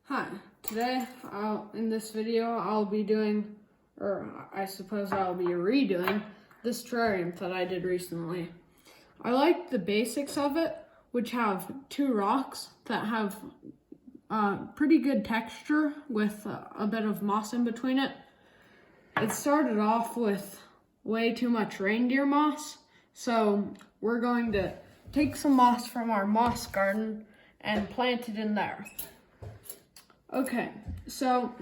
Hi, today in this video I'll be doing, or I suppose I'll be redoing, this terrarium that I did recently. I like the basics of it, which have two rocks that have pretty good texture with a bit of moss in between it. It started off with way too much reindeer moss, so we're going to take some moss from our moss garden and plant it in there. Okay, so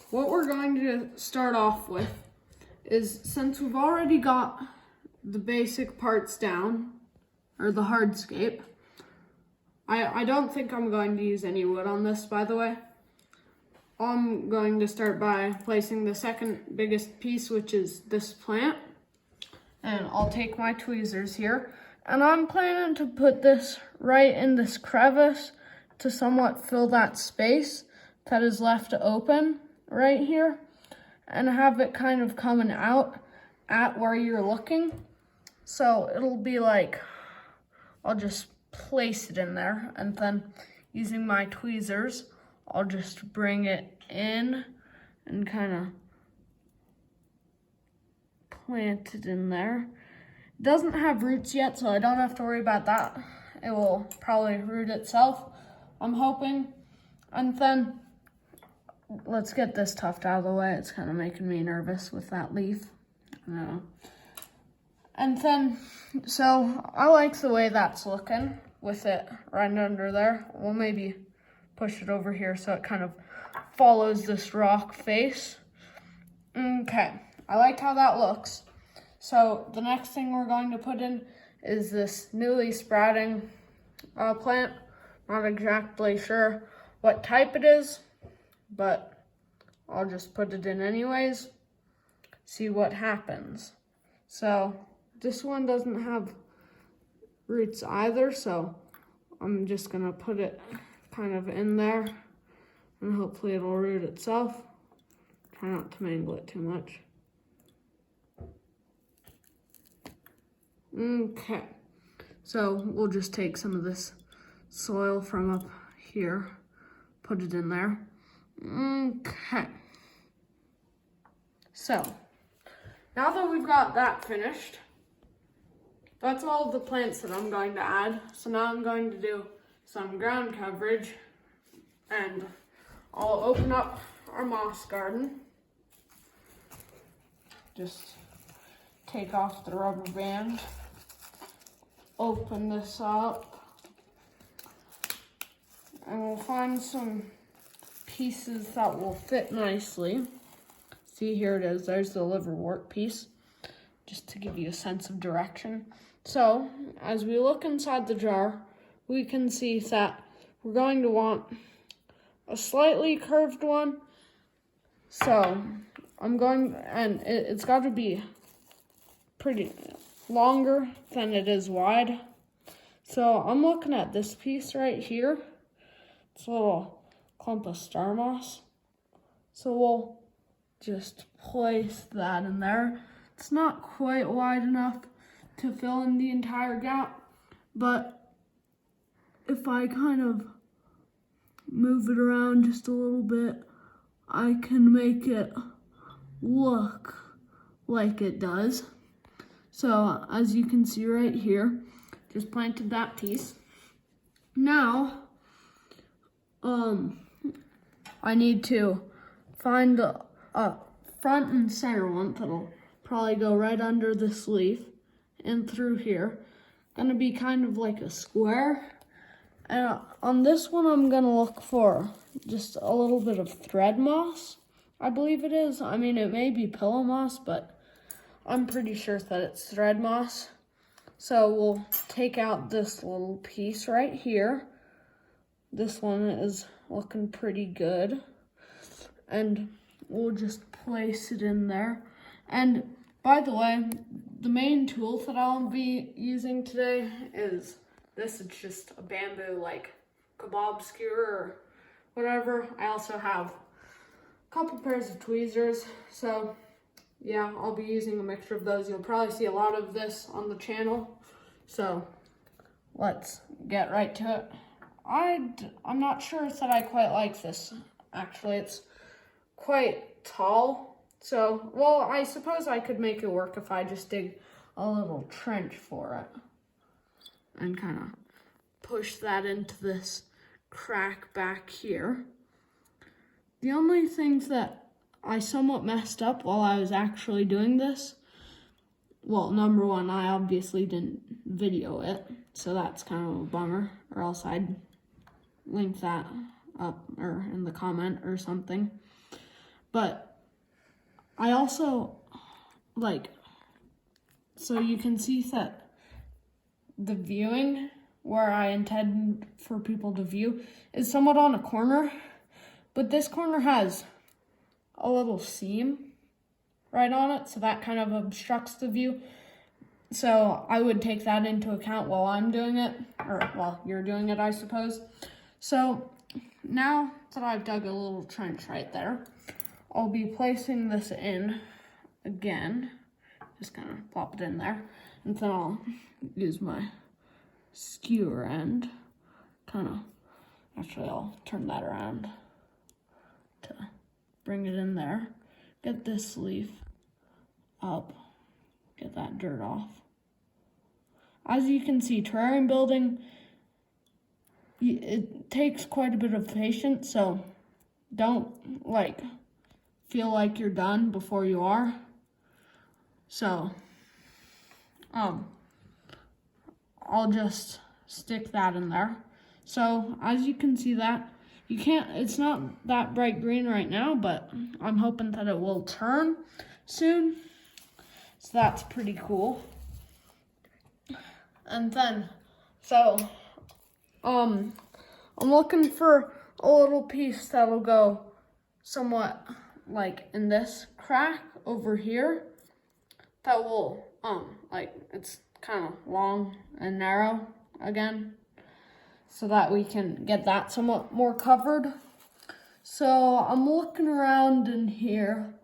what we're going to start off with is, since we've already got the basic parts down, or the hardscape, I don't think I'm going to use any wood on this, by the way. I'm going to start by placing the second biggest piece, which is this plant. And I'll take my tweezers here, and I'm planning to put this right in this crevice to somewhat fill that space that is left open right here, and have it kind of coming out at where you're looking. So it'll be like, I'll just place it in there, and then using my tweezers, I'll just bring it in and kind of plant it in there. It doesn't have roots yet, so I don't have to worry about that. It will probably root itself, I'm hoping. And then let's get this tuft out of the way. It's kind of making me nervous with that leaf. And then, so I like the way that's looking with it right under there. We'll maybe push it over here so it kind of follows this rock face. Okay, I like how that looks. So the next thing we're going to put in is this newly sprouting plant. Not exactly sure what type it is, but I'll just put it in anyways, see what happens. So this one doesn't have roots either, so I'm just gonna put it kind of in there, and hopefully it'll root itself. Try not to mangle it too much. Okay, so we'll just take some of this soil from up here, put it in there. Okay, so now that we've got that finished, that's all of the plants that I'm going to add. So now I'm going to do some ground coverage, and I'll open up our moss garden. Just take off the rubber band, open this up, and we'll find some pieces that will fit nicely. See, here it is. There's the liverwort piece, just to give you a sense of direction. So as we look inside the jar, we can see that we're going to want a slightly curved one. So I'm going, and it's got to be pretty longer than it is wide. So I'm looking at this piece right here. It's a little clump of star moss. So we'll just place that in there. It's not quite wide enough to fill in the entire gap, but if I kind of move it around just a little bit, I can make it look like it does. So as you can see right here, just planted that piece. Now, I need to find a front and center one that'll probably go right under this leaf and through here. Gonna be kind of like a square. And on this one, I'm gonna look for just a little bit of thread moss, I believe it is. I mean, it may be pillow moss, but I'm pretty sure that it's thread moss. So we'll take out this little piece right here. This one is looking pretty good. And we'll just place it in there. And by the way, the main tool that I'll be using today is this. It's just a bamboo, like, kebab skewer or whatever. I also have a couple pairs of tweezers. So yeah, I'll be using a mixture of those. You'll probably see a lot of this on the channel. So let's get right to it. I'm not sure that I quite like this. Actually, it's quite tall. So, well, I suppose I could make it work if I just dig a little trench for it. And kind of push that into this crack back here. The only things that I somewhat messed up while I was actually doing this, well, number one, I obviously didn't video it, so that's kind of a bummer, or else I'd link that up or in the comment or something. But I also, so you can see that the viewing where I intend for people to view is somewhat on a corner, but this corner has a little seam right on it, so that kind of obstructs the view. So I would take that into account while I'm doing it, or while you're doing it, I suppose. So now that I've dug a little trench right there, I'll be placing this in again. Just kind of plop it in there, and then I'll use my skewer end, actually I'll turn that around to bring it in there, get this leaf up, get that dirt off. As you can see, terrarium building, it takes quite a bit of patience, so don't feel like you're done before you are. So, I'll just stick that in there. So as you can see that, it's not that bright green right now, but I'm hoping that it will turn soon. So that's pretty cool. And then, I'm looking for a little piece that'll go somewhat in this crack over here. That will, it's kind of long and narrow again, so that we can get that somewhat more covered. So I'm looking around in here,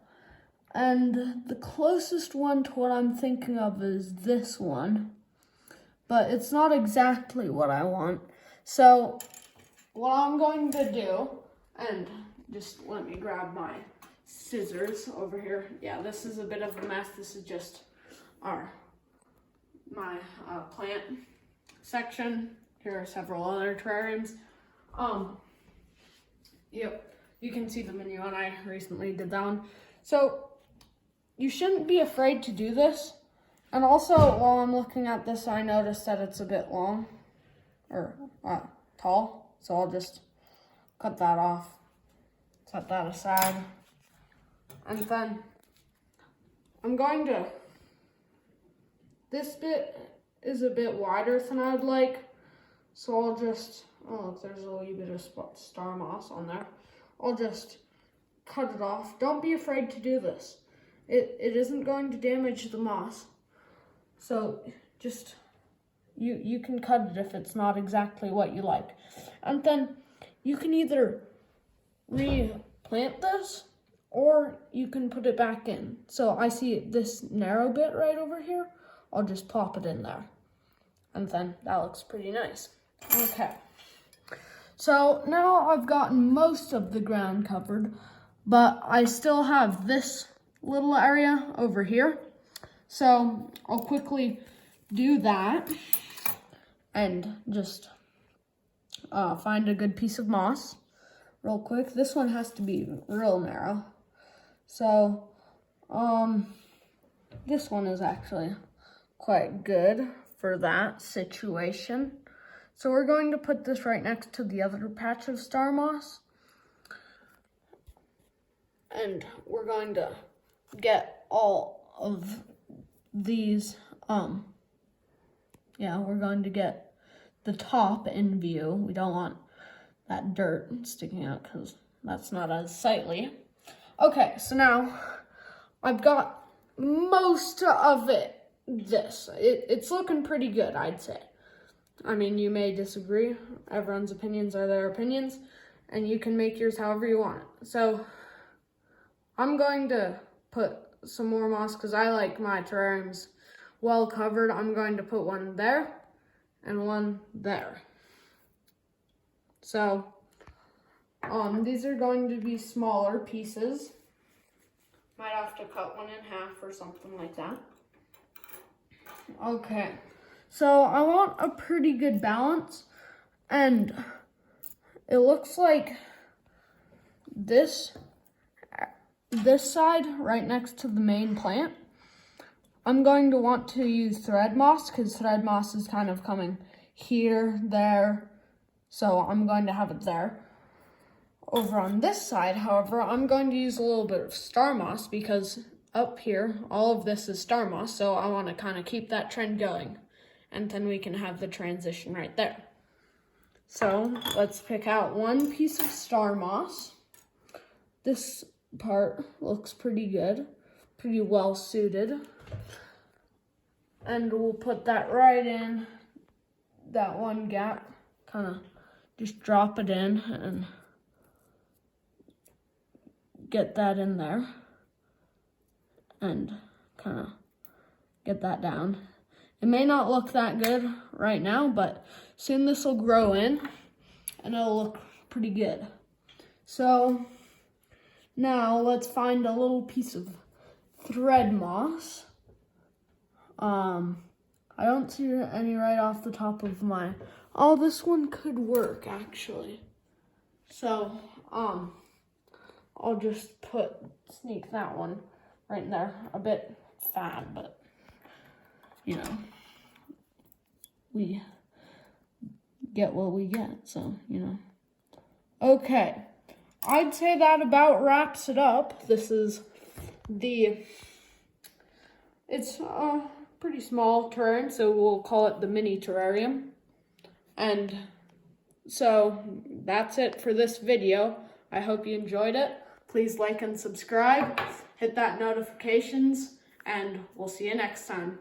and the closest one to what I'm thinking of is this one, but it's not exactly what I want. So what I'm going to do, and just let me grab my scissors over here. Yeah, this is a bit of a mess. This is just my plant section. Here are several other terrariums. Yep, you can see the menu, and I recently did that one. So you shouldn't be afraid to do this. And also, while I'm looking at this, I noticed that it's a bit long, or tall. So I'll just cut that off, set that aside. And then I'm going to, this bit is a bit wider than I'd like. So I'll just, oh look, there's a wee bit of star moss on there. I'll just cut it off. Don't be afraid to do this. It isn't going to damage the moss. So just, you can cut it if it's not exactly what you like. And then you can either replant this, or you can put it back in. So I see this narrow bit right over here. I'll just pop it in there. And then that looks pretty nice. Okay. So now I've gotten most of the ground covered, but I still have this little area over here. So I'll quickly do that and just find a good piece of moss real quick. This one has to be real narrow. So this one is actually quite good for that situation. So we're going to put this right next to the other patch of star moss. And we're going to get all of these, we're going to get the top in view. We don't want that dirt sticking out because that's not as sightly. Okay, so now I've got most of it's looking pretty good, I'd say. I mean, you may disagree. Everyone's opinions are their opinions, and you can make yours however you want it. So I'm going to put some more moss because I like my terrariums well covered. I'm going to put one there and one there. So these are going to be smaller pieces. Might have to cut one in half or something like that. Okay, so I want a pretty good balance, and it looks like this side right next to the main plant, I'm going to want to use thread moss because thread moss is kind of coming here, there, so I'm going to have it there. Over on this side, however, I'm going to use a little bit of star moss because up here, all of this is star moss, so I want to kind of keep that trend going, and then we can have the transition right there. So let's pick out one piece of star moss. This part looks pretty good, pretty well suited. And we'll put that right in that one gap, kind of just drop it in and get that in there and kind of get that down. It may not look that good right now, but soon this will grow in and it'll look pretty good. So now let's find a little piece of thread moss. I don't see any right off the top of my, oh, this one could work actually. So, I'll just sneak that one right in there. A bit fat, but you know, we get what we get, so, you know. Okay, I'd say that about wraps it up. This is it's a pretty small terrarium, so we'll call it the mini terrarium. And so that's it for this video. I hope you enjoyed it. Please like and subscribe, hit that notifications, and we'll see you next time.